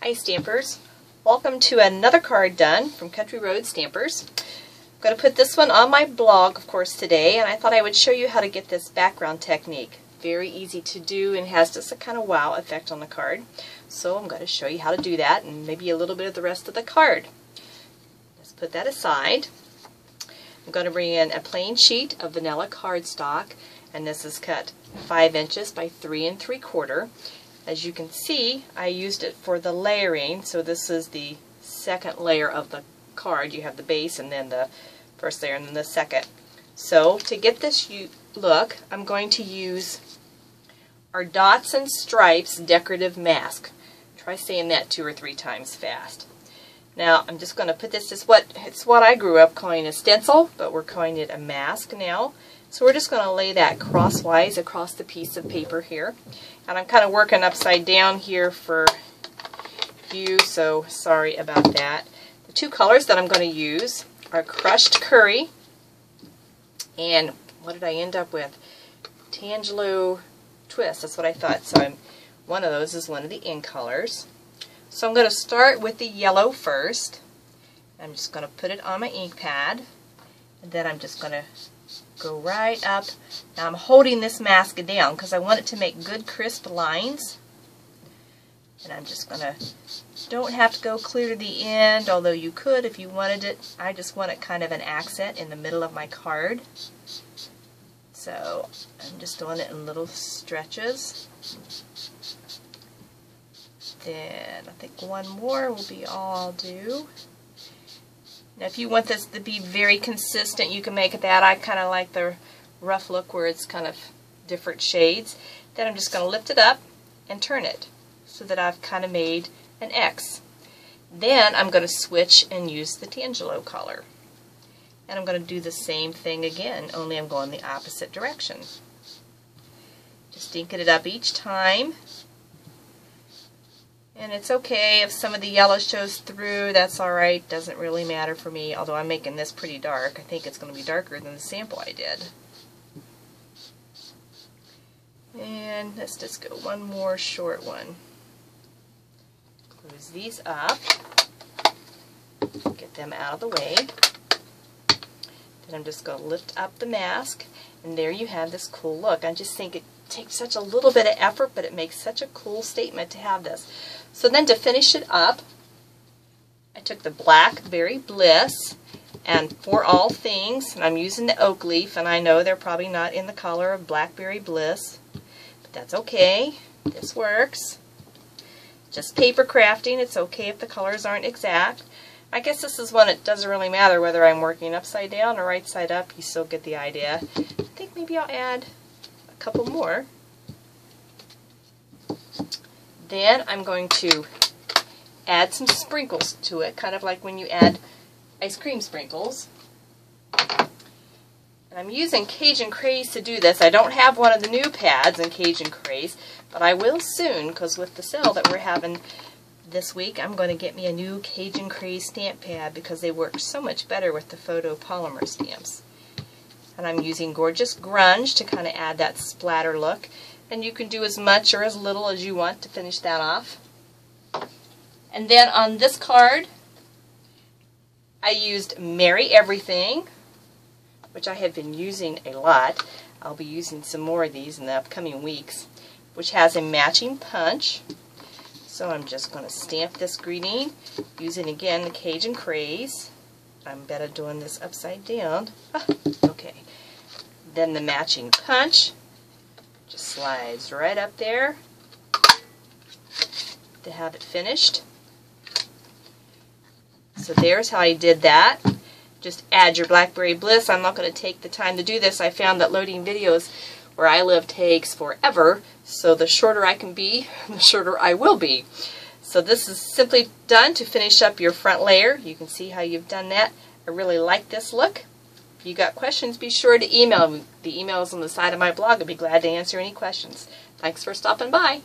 Hi Stampers, welcome to another card done from Country Road Stampers. I'm going to put this one on my blog of course today, and I thought I would show you how to get this background technique. Very easy to do and has just a kind of wow effect on the card. So I'm going to show you how to do that and maybe a little bit of the rest of the card. Let's put that aside. I'm going to bring in a plain sheet of vanilla cardstock, and this is cut 5 inches by 3 3/4. As you can see, I used it for the layering, so this is the second layer of the card. You have the base and then the first layer and then the second. So to get this look, I'm going to use our Dots and Stripes decorative mask. Try saying that 2 or 3 times fast. Now I'm just going to put this as it's what I grew up calling a stencil, but we're calling it a mask now. So we're just going to lay that crosswise across the piece of paper here. And I'm kind of working upside down here for you, so sorry about that. The 2 colors that I'm going to use are Crushed Curry and what did I end up with? Tangelo Twist, that's what I thought. So one of those is one of the in colors. So I'm going to start with the yellow first. I'm just going to put it on my ink pad, and then I'm just going to go right up. Now I'm holding this mask down because I want it to make good crisp lines. And I'm just going to, don't have to go clear to the end, although you could if you wanted it. I just want it kind of an accent in the middle of my card. So I'm just doing it in little stretches. Then I think one more will be all I'll do. Now if you want this to be very consistent, you can make it that. I kind of like the rough look where it's kind of different shades. Then I'm just going to lift it up and turn it so that I've kind of made an X. Then I'm going to switch and use the Tangelo color. And I'm going to do the same thing again, only I'm going the opposite direction. Just inking it up each time. And it's okay if some of the yellow shows through, that's alright, doesn't really matter for me, although I'm making this pretty dark. I think it's going to be darker than the sample I did. And let's just go one more short one. Close these up, get them out of the way. Then I'm just going to lift up the mask, and there you have this cool look. I just think it takes such a little bit of effort, but it makes such a cool statement to have this. So then to finish it up, I took the Blackberry Bliss, and For All Things, and I'm using the oak leaf, and I know they're probably not in the color of Blackberry Bliss, but that's okay. This works. Just paper crafting. It's okay if the colors aren't exact. I guess this is one it doesn't really matter whether I'm working upside down or right side up. You still get the idea. I think maybe I'll add a couple more. Then I'm going to add some sprinkles to it, kind of like when you add ice cream sprinkles. And I'm using Cajun Craze to do this. I don't have one of the new pads in Cajun Craze, but I will soon, because with the sale that we're having this week, I'm going to get me a new Cajun Craze stamp pad because they work so much better with the photo polymer stamps. And I'm using Gorgeous Grunge to kind of add that splatter look. And you can do as much or as little as you want to finish that off. And then on this card, I used Merry Everything, which I have been using a lot. I'll be using some more of these in the upcoming weeks, which has a matching punch. So I'm just going to stamp this greeting using again the Cajun Craze. I'm better doing this upside down. Okay. Then the matching punch just slides right up there to have it finished. So there's how I did that. Just add your Blackberry Bliss. I'm not going to take the time to do this. I found that loading videos where I live takes forever, so the shorter I can be, the shorter I will be. So this is simply done to finish up your front layer. You can see how you've done that. I really like this look. If you got questions, be sure to email me. The email is on the side of my blog. I'd be glad to answer any questions. Thanks for stopping by.